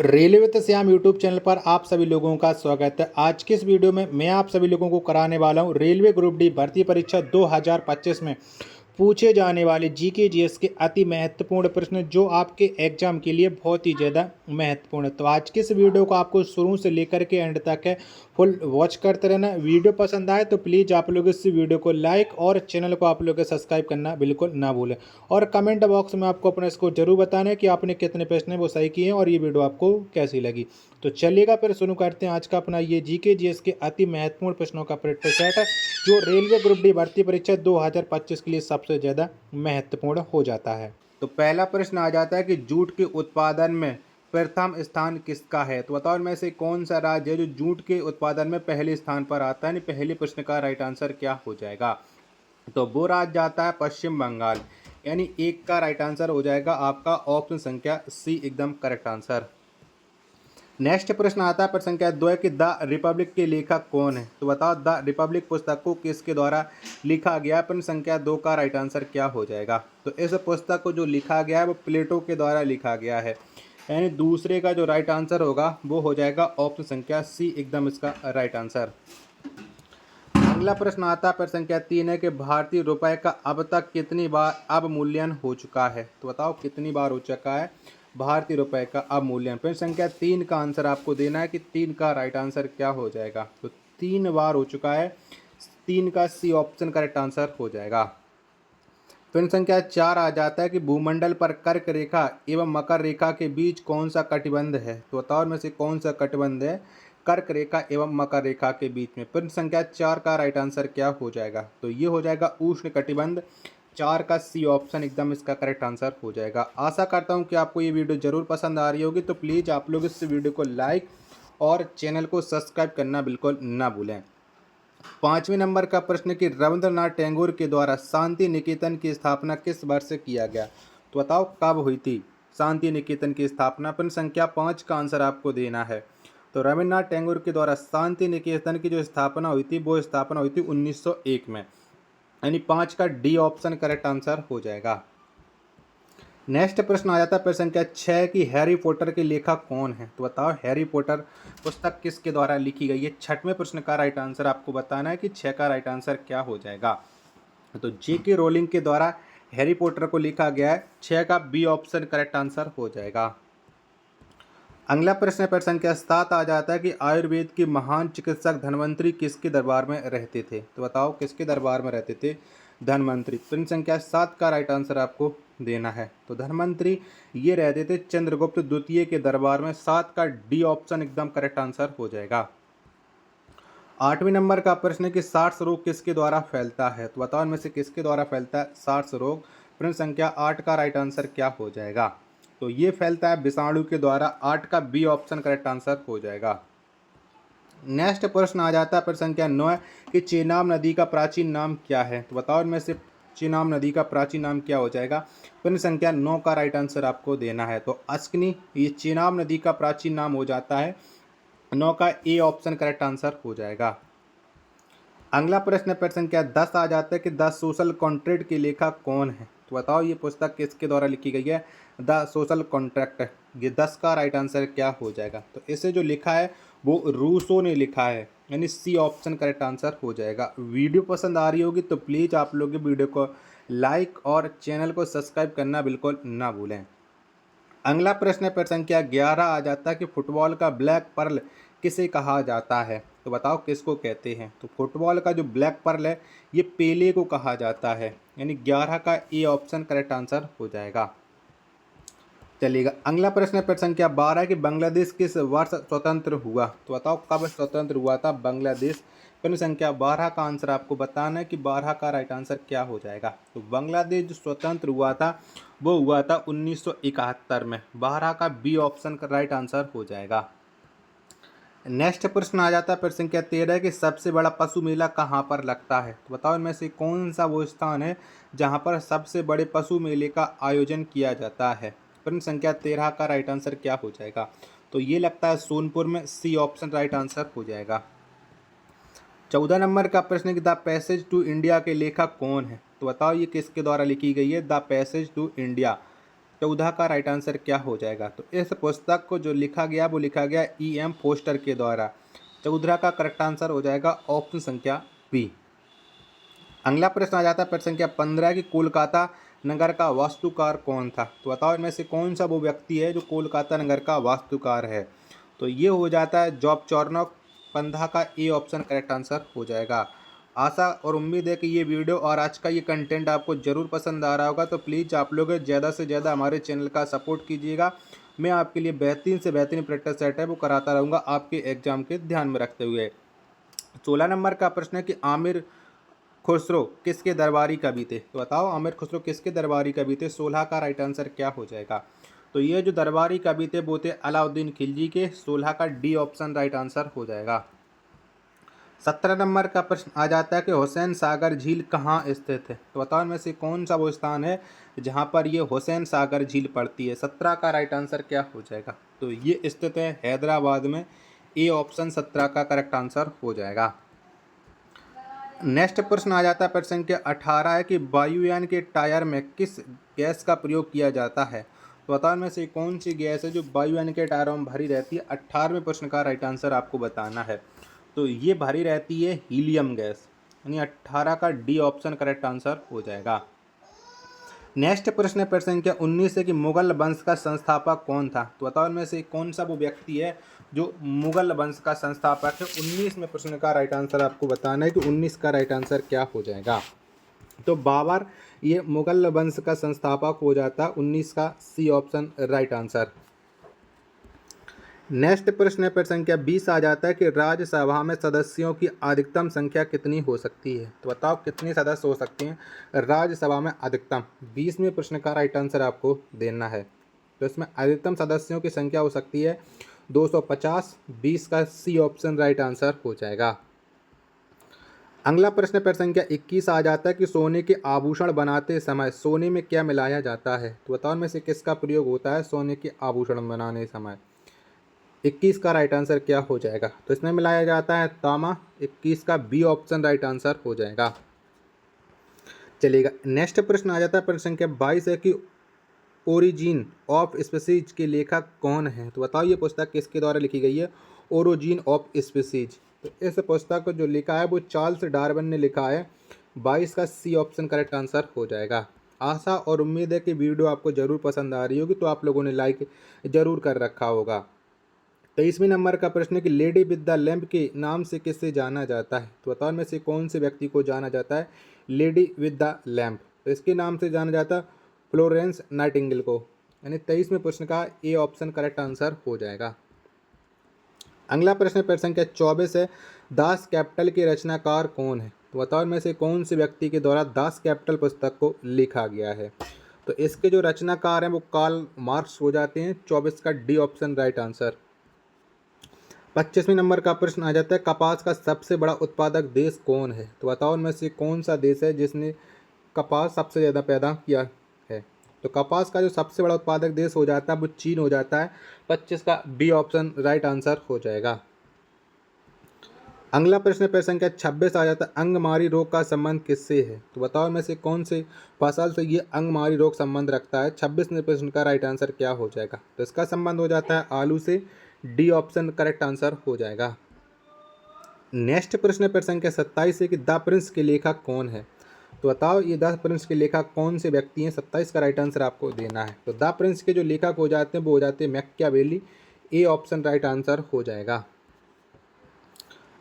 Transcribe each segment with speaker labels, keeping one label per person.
Speaker 1: Railway with Shyam YouTube channel पर आप सभी लोगों का स्वागत है। आज की इस वीडियो में मैं आप सभी लोगों को कराने वाला हूं रेलवे ग्रुप डी भर्ती परीक्षा 2025 में पूछे जाने वाले जीके जीएस के अति महत्वपूर्ण प्रश्न जो आपके एग्जाम के लिए बहुत ही ज़्यादा महत्वपूर्ण है। तो आज के इस वीडियो को आपको शुरू से लेकर के एंड तक है फुल वॉच करते रहना। वीडियो पसंद आए तो प्लीज़ आप लोग इस वीडियो को लाइक और चैनल को आप लोग सब्सक्राइब करना बिल्कुल ना भूलें। और कमेंट बॉक्स में आपको अपने इसको जरूर बताना है कि आपने कितने प्रश्न वो सही किए हैं और ये वीडियो आपको कैसी लगी। तो चलिएगा फिर शुरू करते हैं आज का अपना ये जीके जीएस के अति महत्वपूर्ण प्रश्नों का प्रैक्टिस सेट है जो रेलवे ग्रुप डी भर्ती परीक्षा 2025 के लिए सबसे ज़्यादा महत्वपूर्ण हो जाता है। तो पहला प्रश्न आ जाता है कि जूट के उत्पादन में प्रथम स्थान किसका है। तो बताओ इनमें से कौन सा राज्य है जो जूट के उत्पादन में पहले स्थान पर आता है। पहले प्रश्न का राइट आंसर क्या हो जाएगा। तो वो राज्य जाता है पश्चिम बंगाल, यानी एक का राइट आंसर हो जाएगा आपका ऑप्शन संख्या सी एकदम करेक्ट आंसर। नेक्स्ट प्रश्न आता है प्रश्न संख्या 2 कि द रिपब्लिक के लेखक कौन है। तो बताओ द रिपब्लिक पुस्तक को किसके द्वारा लिखा गया है। प्रश्न संख्या 2 का राइट आंसर क्या हो जाएगा। तो इस पुस्तक को जो लिखा गया है वो प्लेटो के द्वारा लिखा गया है, यानी दूसरे का जो राइट आंसर होगा वो हो जाएगा ऑप्शन संख्या सी एकदम इसका राइट आंसर। अगला प्रश्न आता है प्रश्न संख्या 3 है कि भारतीय रुपए का अब तक कितनी बार अवमूल्यन हो चुका है। तो बताओ कितनी बार हो चुका है भारतीय रुपए का अवमूल्यन। प्रश्न संख्या 3 का आंसर आपको देना है कि 3 का राइट आंसर क्या हो जाएगा। तो 3 बार हो चुका है, 3 का सी ऑप्शन करेक्ट आंसर हो जाएगा। प्रश्न संख्या 4 आ जाता है कि भूमंडल पर कर्क रेखा एवं मकर रेखा के बीच कौन सा कटिबंध है। तो बताओ इनमें से कौन सा कटिबंध है कर्क रेखा एवं मकर रेखा के बीच में। प्रश्न संख्या 4 का राइट आंसर क्या हो जाएगा। तो ये हो जाएगा उष्ण कटिबंध। 4 का सी ऑप्शन एकदम इसका करेक्ट आंसर हो जाएगा। आशा करता हूँ कि आपको ये वीडियो जरूर पसंद आ रही होगी। तो प्लीज़ आप लोग इस वीडियो को लाइक और चैनल को सब्सक्राइब करना बिल्कुल ना भूलें। 5वें नंबर का प्रश्न कि रविंद्रनाथ टैगोर के द्वारा शांति निकेतन की स्थापना किस वर्ष से किया गया। तो बताओ कब हुई थी शांति निकेतन की स्थापना। प्रश्न संख्या 5 का आंसर आपको देना है। तो रविंद्रनाथ टैगोर के द्वारा शांति निकेतन की जो स्थापना हुई थी वो स्थापना हुई थी 1901 में, यानी 5 का डी ऑप्शन करेक्ट आंसर हो जाएगा। नेक्स्ट प्रश्न आ जाता है प्रश्न संख्या 6 कि हैरी पॉटर के लेखक कौन है। तो बताओ हैरी पॉटर पुस्तक किसके द्वारा लिखी गई है। 6वें प्रश्न का राइट आंसर आपको बताना है कि 6 का राइट आंसर क्या हो जाएगा। तो जेके रोलिंग के द्वारा हैरी पॉटर को लिखा गया है। 6 का बी ऑप्शन करेक्ट आंसर हो जाएगा। अगला प्रश्न प्रश्न संख्या 7 आ जाता है कि आयुर्वेद के महान चिकित्सक धन्वंतरी किसके दरबार में रहते थे। तो बताओ किसके दरबार में रहते थे धन्वंतरी। प्रश्न संख्या 7 का राइट आंसर आपको देना है। तो धन्वंतरी ये रहते थे चंद्रगुप्त द्वितीय के दरबार में। 7 का डी ऑप्शन एकदम करेक्ट आंसर हो जाएगा। 8वें नंबर का प्रश्न है कि सार्स रोग किसके द्वारा फैलता है। तो बताओ इनमें से किसके द्वारा फैलता है सार्स रोग। प्रश्न संख्या 8 का राइट आंसर क्या हो जाएगा। तो ये फैलता है विषाणु के द्वारा। 8 का बी ऑप्शन करेक्ट आंसर हो जाएगा। नेक्स्ट प्रश्न आ जाता है प्रश्न संख्या 9 कि चेनाब नदी का प्राचीन नाम क्या है। तो बताओ इनमें से चेनाब नदी का प्राचीन नाम क्या हो जाएगा। प्रश्न संख्या 9 का राइट आंसर आपको देना है। तो अस्कनी ये चेनाब नदी का प्राचीन नाम हो जाता है। 9 का ए ऑप्शन करेक्ट आंसर हो जाएगा। अगला प्रश्न प्रश्न संख्या 10 आ जाता है कि द सोशल कॉन्ट्रैक्ट के लेखक कौन है। तो बताओ ये पुस्तक किसके द्वारा लिखी गई है द सोशल कॉन्ट्रैक्ट। ये 10 का राइट आंसर क्या हो जाएगा। तो इसे जो लिखा है वो रूसो ने लिखा है, यानी सी ऑप्शन करेक्ट आंसर हो जाएगा। वीडियो पसंद आ रही होगी तो प्लीज़ आप लोग वीडियो को लाइक और चैनल को सब्सक्राइब करना बिल्कुल ना भूलें। अगला प्रश्न प्रश्न संख्या 11 आ जाता है कि फुटबॉल का ब्लैक पर्ल किसे कहा जाता है। तो बताओ किसको कहते हैं। तो फुटबॉल का जो ब्लैक पर्ल है ये पेले को कहा जाता है, यानी 11 का ए ऑप्शन करेक्ट आंसर हो जाएगा। चलिएगा अगला प्रश्न प्रश्न संख्या 12 कि बांग्लादेश किस वर्ष स्वतंत्र हुआ। तो बताओ कब स्वतंत्र हुआ था बांग्लादेश। प्रश्न संख्या 12 का आंसर आपको बताना है कि 12 का राइट आंसर क्या हो जाएगा। तो बांग्लादेश जो स्वतंत्र हुआ था वो हुआ था 1971 में। 12 का बी ऑप्शन का राइट आंसर हो जाएगा। नेक्स्ट प्रश्न आ जाता है प्रश्न संख्या 13 कि सबसे बड़ा पशु मेला कहाँ पर लगता है। तो बताओ इनमें से कौन सा वो स्थान है जहाँ पर सबसे बड़े पशु मेले का आयोजन किया जाता है। प्रश्न संख्या 13 का राइट आंसर क्या हो जाएगा। तो ये लगता है सोनपुर में। सी ऑप्शन राइट आंसर हो जाएगा। 14 नंबर का प्रश्न है कि द पैसेज टू इंडिया के लेखक कौन है। तो बताओ ये किसके द्वारा लिखी गई है द पैसेज टू इंडिया। 14 का राइट आंसर क्या हो जाएगा? तो इस पुस्तक को जो लिखा गया वो लिखा गया E.M. फोस्टर के द्वारा। 14 का करेक्ट आंसर हो जाएगा ऑप्शन संख्या बी। अगला प्रश्न आ जाता है प्रश्न संख्या 15 की कोलकाता नगर का वास्तुकार कौन था? तो बताओ इनमें से कौन सा वो व्यक्ति है जो कोलकाता नगर का वास्तुकार है? तो ये हो जाता है जॉब चॉर्नोक। 15 का ए ऑप्शन करेक्ट आंसर हो जाएगा। आशा और उम्मीद है कि ये वीडियो और आज का ये कंटेंट आपको ज़रूर पसंद आ रहा होगा। तो प्लीज़ आप लोग ज़्यादा से ज़्यादा हमारे चैनल का सपोर्ट कीजिएगा। मैं आपके लिए बेहतरीन से बेहतरीन प्रैक्टिस सेट है वो कराता रहूँगा आपके एग्जाम के ध्यान में रखते हुए। 16 नंबर का प्रश्न है कि आमिर खुसरो किसके दरबारी कवि थे? तो बताओ आमिर खुसरो किसके दरबारी कवि थे? 16 का राइट आंसर क्या हो जाएगा? तो ये जो दरबारी कवि थे वो थे अलाउद्दीन खिलजी के। 16 का डी ऑप्शन राइट आंसर हो जाएगा। 17 नंबर का प्रश्न आ जाता है कि हुसैन सागर झील कहाँ स्थित है? तो बताओ इनमें से कौन सा वो स्थान है जहाँ पर ये हुसैन सागर झील पड़ती है? 17 का राइट आंसर क्या हो जाएगा? तो ये स्थित है हैदराबाद में। ए ऑप्शन 17 का करेक्ट आंसर हो जाएगा। नेक्स्ट प्रश्न आ जाता है प्रश्न संख्या 18 है कि वायुयान के टायर में किस गैस का प्रयोग किया जाता है? तो बताओ में से कौन सी गैस है जो वायुयान के टायरों में भरी रहती है? 18वें प्रश्न का राइट आंसर आपको बताना है। तो ये भरी रहती है हीलियम गैस, यानी 18 का डी ऑप्शन करेक्ट आंसर हो जाएगा। नेक्स्ट प्रश्न है प्रश्न संख्या 19 है कि मुगल वंश का संस्थापक कौन था? तो बताओ इनमें से कौन सा वो व्यक्ति है जो मुगल वंश का संस्थापक है? 19वें प्रश्न का राइट आंसर आपको बताना है कि 19 का राइट आंसर क्या हो जाएगा? तो बाबर ये मुगल वंश का संस्थापक हो जाता है। 19 का C option right answer. Next प्रश्न है प्रश्न संख्या 20 आ जाता है कि राज्यसभा में सदस्यों की अधिकतम संख्या कितनी हो सकती है? तो बताओ कितने सदस्य हो सकते हैं राज्यसभा में अधिकतम? 20वें प्रश्न का राइट आंसर आपको देना है। तो इसमें अधिकतम सदस्यों की संख्या हो सकती है 250। 20 का सी ऑप्शन राइट आंसर हो जाएगा। अगला प्रश्न प्रश्न संख्या 21 आ जाता है कि सोने के आभूषण बनाते समय सोने में क्या मिलाया जाता है? तो बताओ में से किसका प्रयोग होता है सोने के आभूषण बनाने समय? 21 का राइट आंसर क्या हो जाएगा? तो इसमें मिलाया जाता है तांबा। 21 का बी ऑप्शन राइट आंसर हो जाएगा। चलिएगा नेक्स्ट प्रश्न आ जाता है प्रश्न संख्या 22 है कि ओरिजिन ऑफ स्पीसीज के लेखक कौन है? तो बताओ ये पुस्तक किसके द्वारा लिखी गई है? Origin of species. तो इस पुस्तक को जो लिखा है वो चार्ल्स डार्विन ने लिखा है। 22 का सी ऑप्शन करेक्ट आंसर हो जाएगा। आशा और उम्मीद है कि वीडियो आपको ज़रूर पसंद आ रही होगी, तो आप लोगों ने लाइक ज़रूर कर रखा होगा। 23वें नंबर का प्रश्न है कि लेडी विद द लैम्प के नाम से किससे जाना जाता है? तो बताओ में से कौन से व्यक्ति को जाना जाता है लेडी विद द लैम्प? तो इसके नाम से जाना जाता है फ्लोरेंस नाइटिंगेल को। यानी 23वें प्रश्न का ए ऑप्शन करेक्ट आंसर हो जाएगा। अगला प्रश्न प्रश्न संख्या 24 है दास कैपिटल के रचनाकार कौन है? तो बताओ में से कौन से व्यक्ति के द्वारा दास कैपिटल पुस्तक को लिखा गया है? तो इसके जो रचनाकार हैं वो कार्ल मार्क्स हो जाते हैं। 24 का डी ऑप्शन राइट आंसर। 25वें नंबर का प्रश्न आ जाता है कपास का सबसे बड़ा उत्पादक देश कौन है? तो बताओ उनमें से कौन सा देश है जिसने कपास सबसे ज़्यादा पैदा किया है? तो कपास का जो सबसे बड़ा उत्पादक देश हो जाता है वो चीन हो जाता है। 25 का बी ऑप्शन राइट आंसर हो जाएगा। अगला प्रश्न प्रश्न संख्या 26 आ जाता है अंगमारी रोग का संबंध किससे है? तो बताओ में से कौन से फसल से ये अंगमारी रोग संबंध रखता है? 26वें प्रश्न का राइट आंसर क्या हो जाएगा? तो इसका संबंध हो जाता है आलू से। डी ऑप्शन करेक्ट आंसर हो जाएगा। नेक्स्ट प्रश्न प्रश्न संख्या 27 है कि द प्रिंस के लेखक कौन है? तो बताओ ये द प्रिंस के लेखक कौन से व्यक्ति हैं? 27 का राइट आंसर आपको देना है। तो द प्रिंस के जो लेखक हो जाते हैं वो हो जाते हैं Machiavelli. A option right answer हो जाएगा।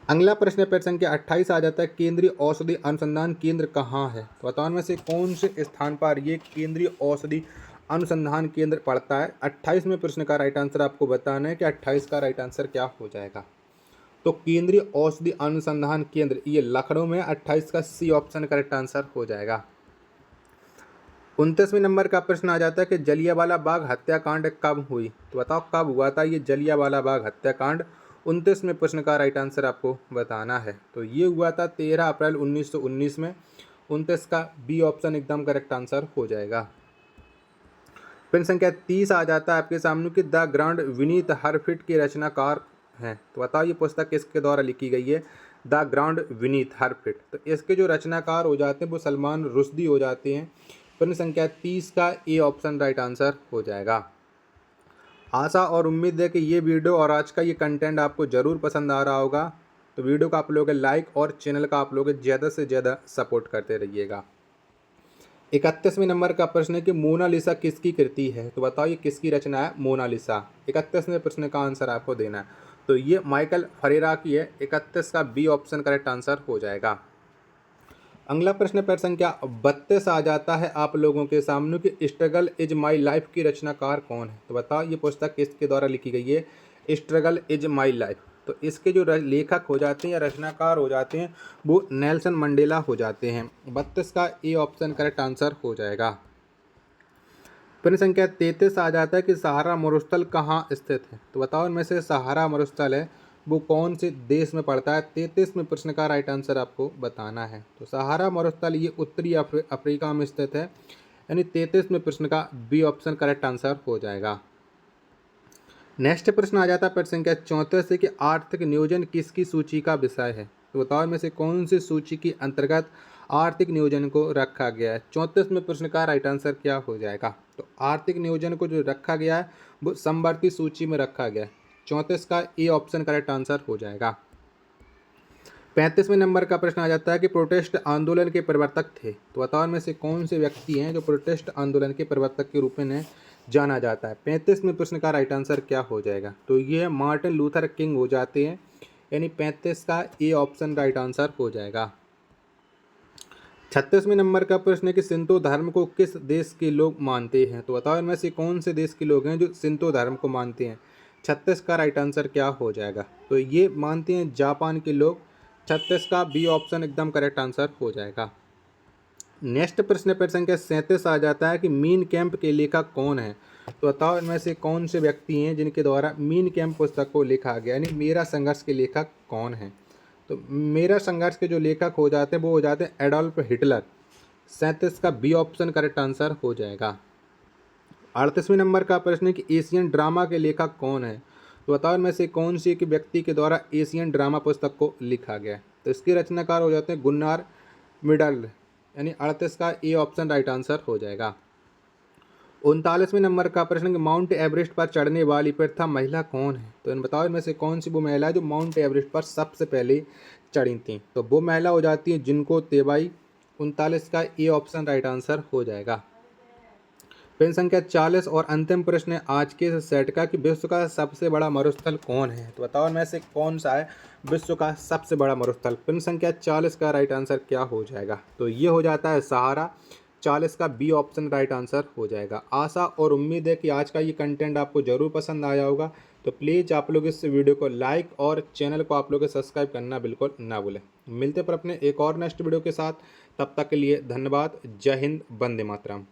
Speaker 1: अगला प्रश्न प्रश्न संख्या 28 आ जाता है केंद्रीय औषधि अनुसंधान केंद्र कहाँ है? तो बताओ में से कौन से स्थान पर ये केंद्रीय औषधि अनुसंधान केंद्र पड़ता है? 28वें प्रश्न का राइट आंसर आपको बताना है कि 28 का राइट आंसर क्या हो जाएगा। तो केंद्रीय औषधि अनुसंधान केंद्र ये लखनऊ में। 28 का सी ऑप्शन करेक्ट आंसर हो जाएगा। 29वें नंबर का प्रश्न आ जाता है कि जलियांवाला बाग हत्याकांड कब हुई? तो बताओ कब हुआ था ये जलियांवाला बाग हत्याकांड? 29वें प्रश्न का राइट आंसर आपको बताना है। तो ये हुआ था 13 अप्रैल 1919 में। 29 का बी ऑप्शन एकदम करेक्ट आंसर हो जाएगा। प्रश्न संख्या 30 आ जाता है आपके सामने कि द ग्रांड विनीत हरफिट के रचनाकार हैं। तो बताओ ये पुस्तक किसके द्वारा लिखी गई है? द ग्रांड विनीत हरफिट। तो इसके जो रचनाकार हो जाते हैं वो सलमान रुश्दी हो जाते हैं। प्रश्न संख्या 30 का ए ऑप्शन राइट आंसर हो जाएगा। आशा और उम्मीद है कि ये वीडियो और आज का ये कंटेंट आपको ज़रूर पसंद आ रहा होगा। तो वीडियो को आप लोग लाइक और चैनल का आप लोग ज़्यादा से ज़्यादा सपोर्ट करते रहिएगा। 31वें नंबर का प्रश्न है कि मोनालिसा किसकी कृति है? तो बताओ ये किसकी रचना है मोनालिसा? 31वें प्रश्न का आंसर आपको देना है। तो ये माइकल फरेरा की है। 31 का बी ऑप्शन करेक्ट आंसर हो जाएगा। अगला प्रश्न पर संख्या 32 आ जाता है आप लोगों के सामने कि स्ट्रगल इज माई लाइफ की रचनाकार कौन है? तो बताओ ये पुस्तक किसके द्वारा लिखी गई है? Struggle is my life. तो इसके जो लेखक हो जाते हैं या रचनाकार हो जाते हैं वो नेल्सन मंडेला हो जाते हैं। 32 का ए ऑप्शन करेक्ट आंसर हो जाएगा। प्रश्न संख्या 33 आ जाता है कि सहारा मरुस्थल कहाँ स्थित है? तो बताओ इनमें से सहारा मरुस्थल है वो कौन से देश में पड़ता है? 33वें प्रश्न का राइट आंसर आपको बताना है। तो सहारा मरुस्थल ये उत्तरी अफ्रीका में स्थित है, यानी 33वें प्रश्न का बी ऑप्शन करेक्ट आंसर हो जाएगा। नेक्स्ट प्रश्न आ जाता है प्रश्न संख्या 34 से कि आर्थिक नियोजन किसकी सूची का विषय है? तो बताओ इनमें से कौन सी सूची के अंतर्गत आर्थिक नियोजन को रखा गया है? 34वें प्रश्न का राइट आंसर क्या हो जाएगा? तो आर्थिक नियोजन को जो रखा गया है वो समवर्ती सूची में रखा गया है। 34 का ए ऑप्शन करेक्ट आंसर हो जाएगा। 35वें नंबर का प्रश्न आ जाता है कि प्रोटेस्ट आंदोलन के प्रवर्तक थे। तो बताओ इनमें से कौन से व्यक्ति हैं जो प्रोटेस्ट आंदोलन के प्रवर्तक के रूप में जाना जाता है? 35वें प्रश्न का राइट आंसर क्या हो जाएगा? तो ये मार्टिन लूथर किंग हो जाते हैं, यानी 35 का ए ऑप्शन राइट आंसर हो जाएगा। 36वें नंबर का प्रश्न है कि शिंतो धर्म को किस देश के लोग मानते हैं? तो बताओ इनमें से कौन से देश के लोग हैं जो शिंतो धर्म को मानते हैं? 36 का राइट आंसर क्या हो जाएगा? तो ये मानते हैं जापान के लोग। 36 का बी ऑप्शन एकदम करेक्ट आंसर हो जाएगा। नेक्स्ट प्रश्न पर संख्या 37 आ जाता है कि मीन कैंप के लेखक कौन है? तो बताओ इनमें से कौन से व्यक्ति हैं जिनके द्वारा मीन कैंप पुस्तक को लिखा गया, यानी मेरा संघर्ष के लेखक कौन है? तो मेरा संघर्ष के जो लेखक हो जाते हैं वो हो जाते हैं एडोल्फ हिटलर। 37 का बी ऑप्शन करेक्ट आंसर हो जाएगा। 38वें नंबर का प्रश्न है कि एशियन ड्रामा के लेखक कौन है? तो बताओ इनमें से कौन सी एक व्यक्ति के द्वारा एशियन ड्रामा पुस्तक को लिखा गया है? तो इसके रचनाकार हो जाते हैं गुन्नार मिडल, यानी 38 का ए ऑप्शन राइट आंसर हो जाएगा। 39वें नंबर का प्रश्न कि माउंट एवरेस्ट पर चढ़ने वाली प्रथम महिला कौन है? तो इन बताओ इनमें से कौन सी वो महिला है जो माउंट एवरेस्ट पर सबसे पहले चढ़ी थी? तो वो महिला हो जाती है जिनको तेबाई। 39 का ए ऑप्शन राइट आंसर हो जाएगा। प्रश्न संख्या 40 और अंतिम प्रश्न है आज के सेट का कि विश्व का सबसे बड़ा मरुस्थल कौन है? तो बताओ इनमें से कौन सा है विश्व का सबसे बड़ा मरुस्थल? प्रश्न संख्या 40 का राइट आंसर क्या हो जाएगा? तो ये हो जाता है सहारा। 40 का बी ऑप्शन राइट आंसर हो जाएगा। आशा और उम्मीद है कि आज का ये कंटेंट आपको ज़रूर पसंद आया होगा। तो प्लीज़ आप लोग इस वीडियो को लाइक और चैनल को आप लोग सब्सक्राइब करना बिल्कुल ना भूलें। मिलते पर अपने एक और नेक्स्ट वीडियो के साथ, तब तक के लिए धन्यवाद। जय हिंद, वंदे मातरम।